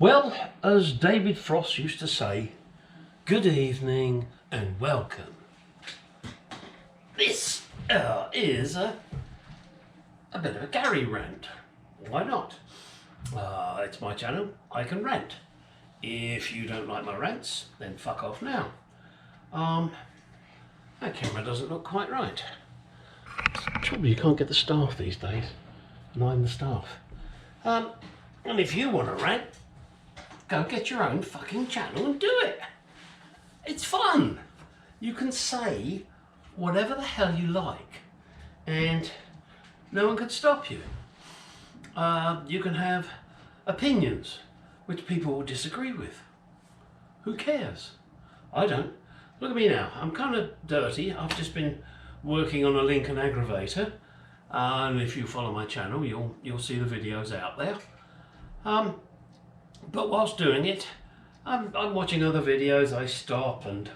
Well, as David Frost used to say, good evening and welcome. This is a bit of a Gary rant. Why not? It's my channel, I can rant. If you don't like my rants, then fuck off now. That camera doesn't look quite right. Trouble, you can't get the staff these days, and I'm the staff. And if you want to rant, go get your own fucking channel and do it. It's fun. You can say whatever the hell you like and no one can stop you. You can have opinions which people will disagree with. Who cares? I don't. Look at me now. I'm kind of dirty. I've just been working on a Lincoln aggravator. And if you follow my channel, you'll see the videos out there. But whilst doing it, I'm watching other videos. I stop and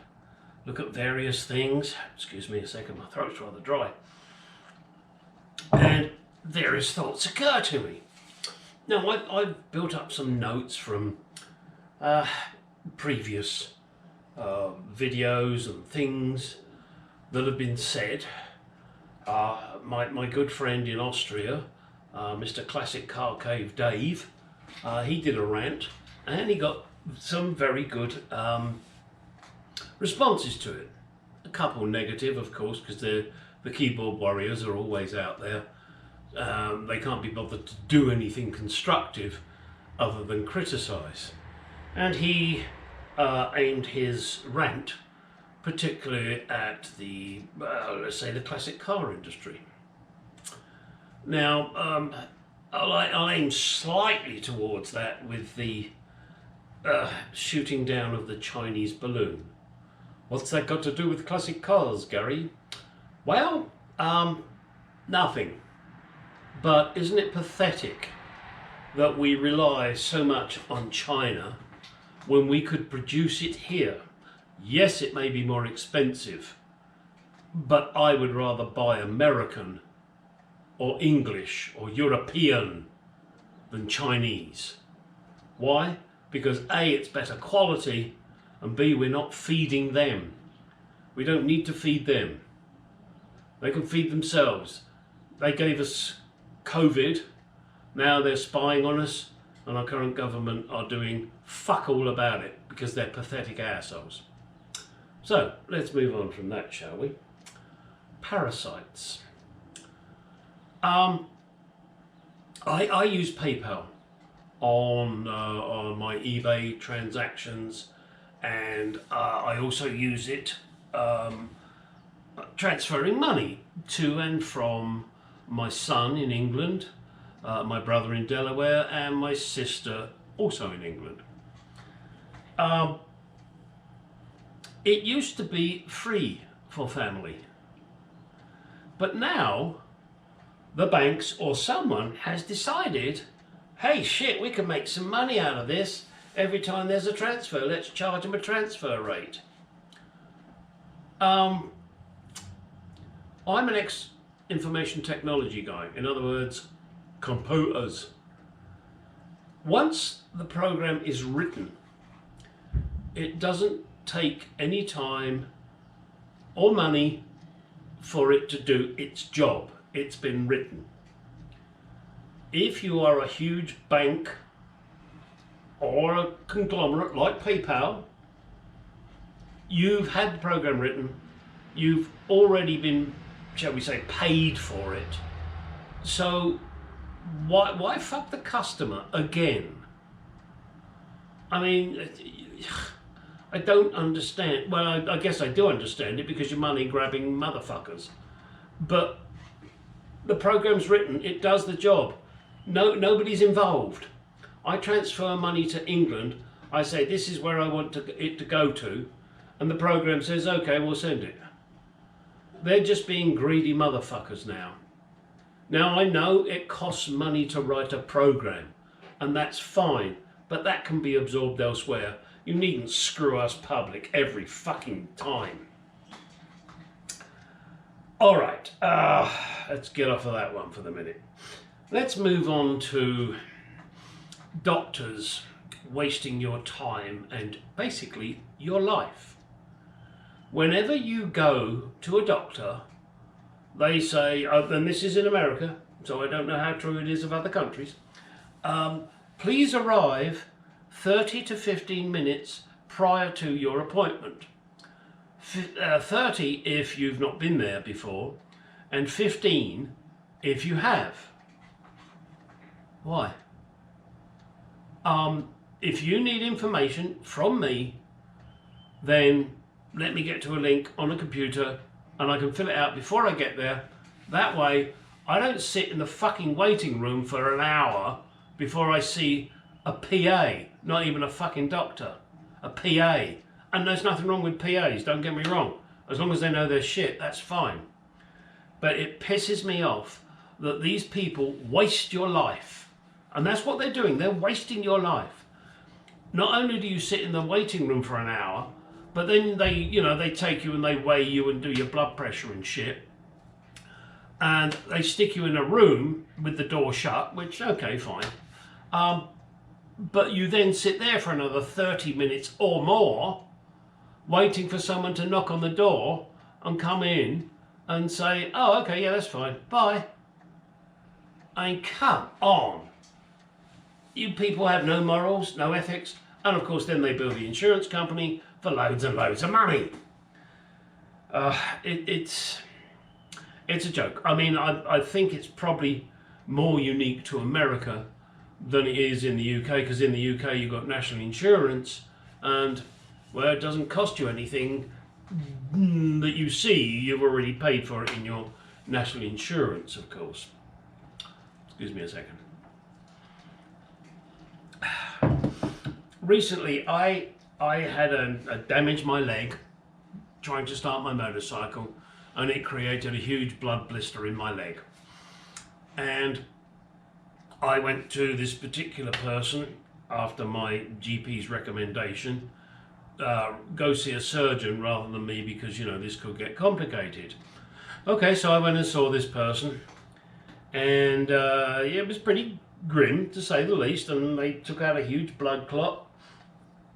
look at various things. Excuse me a second, my throat's rather dry. And various thoughts occur to me. Now, I've built up some notes from previous videos and things that have been said. My good friend in Austria, Mr. Classic Car Cave Dave, he did a rant and he got some very good responses to it. A couple negative, of course, because the keyboard warriors are always out there. They can't be bothered to do anything constructive other than criticise. And he aimed his rant particularly at the, let's say, the classic car industry. Now, I'll aim slightly towards that with the shooting down of the Chinese balloon. What's that got to do with classic cars, Gary? Well, nothing. But isn't it pathetic that we rely so much on China when we could produce it here? Yes, it may be more expensive, but I would rather buy American or English or European than Chinese. Why? Because A, it's better quality, and B, we're not feeding them. We don't need to feed them. They can feed themselves. They gave us COVID, now they're spying on us, and our current government are doing fuck all about it because they're pathetic assholes. So, let's move on from that, shall we? Parasites. I use PayPal on my eBay transactions, and I also use it transferring money to and from my son in England, my brother in Delaware, and my sister also in England. It used to be free for family, but now the banks or someone has decided, hey shit, we can make some money out of this. Every time there's a transfer, let's charge them a transfer rate. I'm an ex-information technology guy, in other words, computers. Once the program is written, it doesn't take any time or money for it to do its job. It's been written. If you are a huge bank or a conglomerate like PayPal, you've had the program written, you've already been, shall we say, paid for it. So why fuck the customer again? I mean, I don't understand. Well, I guess I do understand it because you're money grabbing motherfuckers. But the program's written, it does the job. Nobody's involved. I transfer money to England, I say this is where I want it to go to, and the program says okay, we'll send it. They're just being greedy motherfuckers now. Now I know it costs money to write a program, and that's fine, but that can be absorbed elsewhere. You needn't screw us public every fucking time. Alright, let's get off of that one for the minute. Let's move on to doctors wasting your time and basically your life. Whenever you go to a doctor, they say, and this is in America, so I don't know how true it is of other countries, please arrive 30 to 15 minutes prior to your appointment. 30 if you've not been there before, and 15 if you have. Why? If you need information from me, then let me get to a link on a computer and I can fill it out before I get there. That way, I don't sit in the fucking waiting room for an hour before I see a PA, not even a fucking doctor, a PA. And there's nothing wrong with PAs, don't get me wrong. As long as they know their shit, that's fine. But it pisses me off that these people waste your life. And that's what they're doing, they're wasting your life. Not only do you sit in the waiting room for an hour, but then they take you and they weigh you and do your blood pressure and shit. And they stick you in a room with the door shut, which, okay, fine. But you then sit there for another 30 minutes or more, waiting for someone to knock on the door and come in and say, oh, okay, yeah, that's fine, bye. I mean, come on. You people have no morals, no ethics, and of course then they bill the insurance company for loads and loads of money. It's a joke. I mean, I think it's probably more unique to America than it is in the UK, because in the UK you've got national insurance, and well, it doesn't cost you anything that you see. You've already paid for it in your national insurance, of course. Excuse me a second. Recently, I had a damage my leg trying to start my motorcycle, and it created a huge blood blister in my leg. And I went to this particular person after my GP's recommendation, go see a surgeon rather than me, because this could get complicated. Okay, so I went and saw this person, and it was pretty grim to say the least, and they took out a huge blood clot,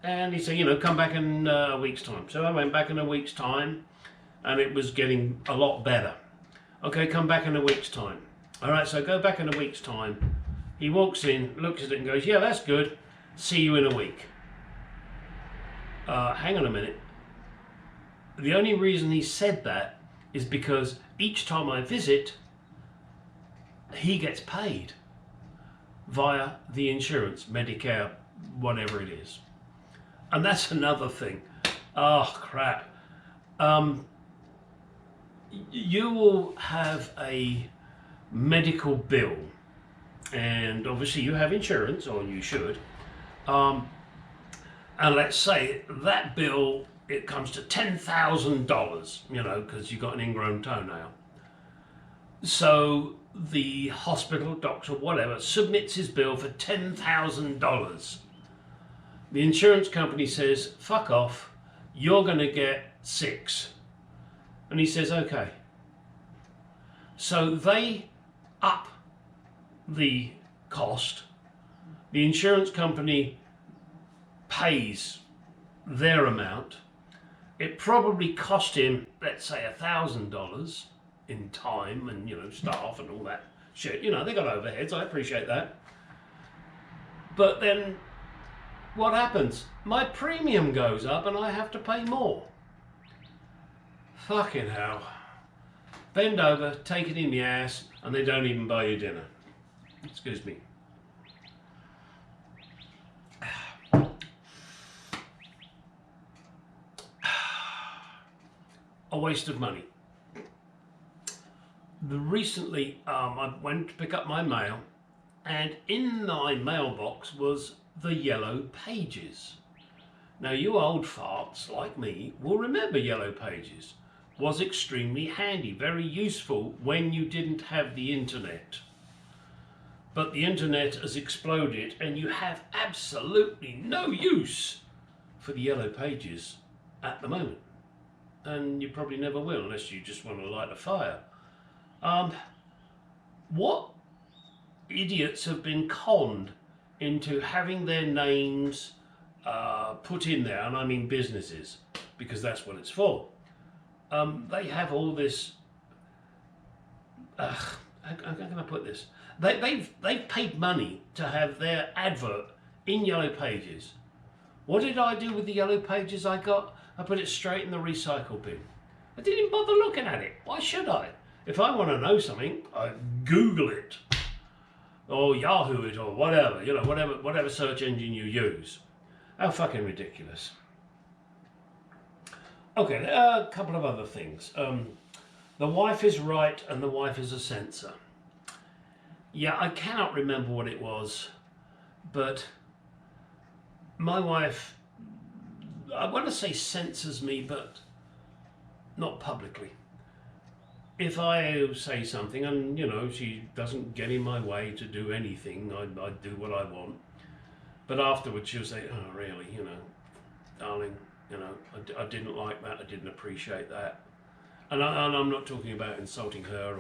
and he said, come back in a week's time. So I went back in a week's time, and it was getting a lot better. Okay, come back in a week's time. All right, so go back in a week's time. He walks in, looks at it and goes, yeah, that's good. See you in a week. Hang on a minute. The only reason he said that is because each time I visit, he gets paid via the insurance, Medicare, whatever it is. And that's another thing. Oh, crap. You will have a medical bill, and obviously you have insurance, or you should, and let's say that bill, it comes to $10,000, because you've got an ingrown toenail. So the hospital, doctor, whatever, submits his bill for $10,000. The insurance company says, fuck off, you're going to get 6. And he says, okay. So they up the cost. The insurance company pays their amount. It probably cost him, let's say, $1,000 in time and, staff and all that shit. They got overheads, I appreciate that. But then what happens? My premium goes up and I have to pay more. Fucking hell. Bend over, take it in the ass, and they don't even buy you dinner. Excuse me. A waste of money. Recently, I went to pick up my mail, and in my mailbox was the Yellow Pages. Now, you old farts like me will remember Yellow Pages. Was extremely handy, very useful when you didn't have the internet. But the internet has exploded and you have absolutely no use for the Yellow Pages at the moment. And you probably never will unless you just want to light a fire. What idiots have been conned into having their names put in there, and I mean businesses, because that's what it's for. They have all this. How can I put this? They've paid money to have their advert in Yellow Pages. What did I do with the Yellow Pages I got? I put it straight in the recycle bin. I didn't even bother looking at it. Why should I? If I want to know something, I Google it, or Yahoo it, or whatever, you know, whatever search engine you use. How fucking ridiculous. Okay, a couple of other things. The wife is right and the wife is a censor. Yeah, I cannot remember what it was, but my wife, I want to say censors me, but not publicly. If I say something and, you know, she doesn't get in my way to do anything, I do what I want. But afterwards she'll say, oh really, you know, darling, you know, I didn't like that, I didn't appreciate that. And I'm not talking about insulting her,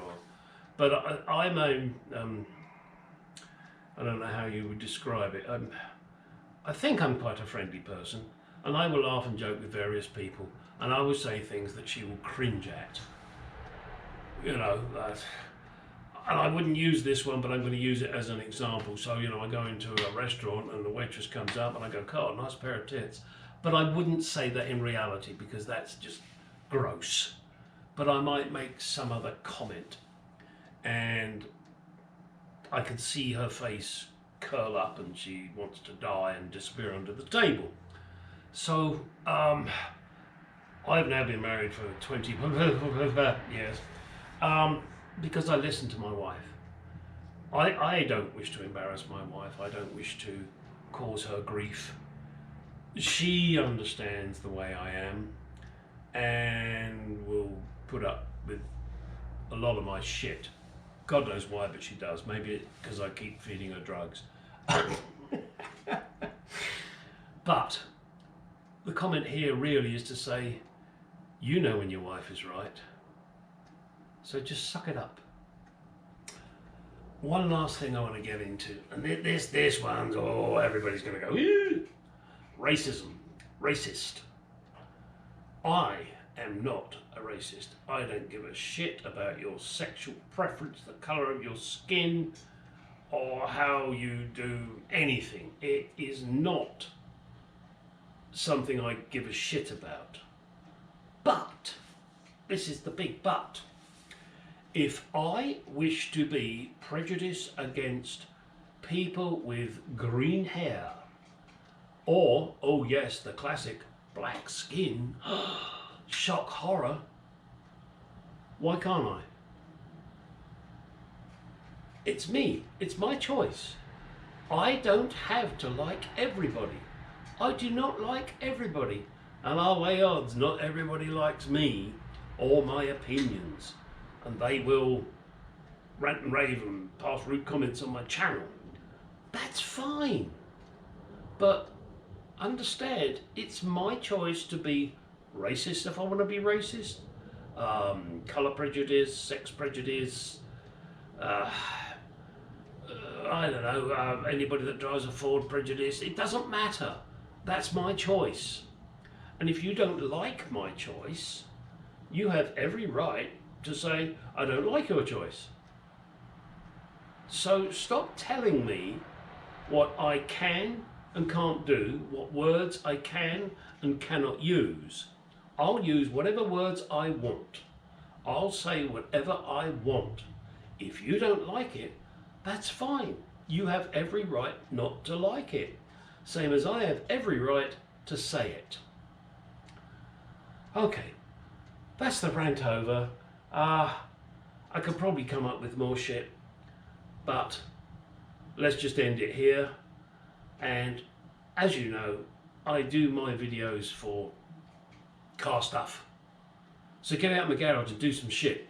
but I'm a, I don't know how you would describe it. I think I'm quite a friendly person, and I will laugh and joke with various people, and I will say things that she will cringe at. You know, and I wouldn't use this one, but I'm going to use it as an example. So, you know, I go into a restaurant and the waitress comes up and I go, "God, nice pair of tits." But I wouldn't say that in reality because that's just gross. But I might make some other comment and I could see her face curl up and she wants to die and disappear under the table. So, I've now been married for 20 years. Because I listen to my wife. I don't wish to embarrass my wife. I don't wish to cause her grief. She understands the way I am and will put up with a lot of my shit. God knows why, but she does. Maybe because I keep feeding her drugs. But the comment here really is to say, you know when your wife is right. So just suck it up. One last thing I want to get into, and this one's, oh, everybody's going to go, ew. Racism, racist. I am not a racist. I don't give a shit about your sexual preference, the colour of your skin, or how you do anything. It is not something I give a shit about. But, this is the big but. If I wish to be prejudiced against people with green hair, or, oh yes, the classic black skin, shock horror, why can't I? It's me, it's my choice. I don't have to like everybody. I do not like everybody. And I'll lay odds, not everybody likes me or my opinions. And they will rant and rave and pass rude comments on my channel. That's fine. But understand, it's my choice to be racist if I want to be racist, colour prejudice, sex prejudice, I don't know, anybody that drives a Ford prejudice. It doesn't matter. That's my choice. And if you don't like my choice, you have every right to say, I don't like your choice. So stop telling me what I can and can't do, what words I can and cannot use. I'll use whatever words I want. I'll say whatever I want. If you don't like it, that's fine. You have every right not to like it. Same as I have every right to say it. Okay, that's the rant over. I could probably come up with more shit, but let's just end it here. And as you know, I do my videos for car stuff. So get out in the garage and do some shit.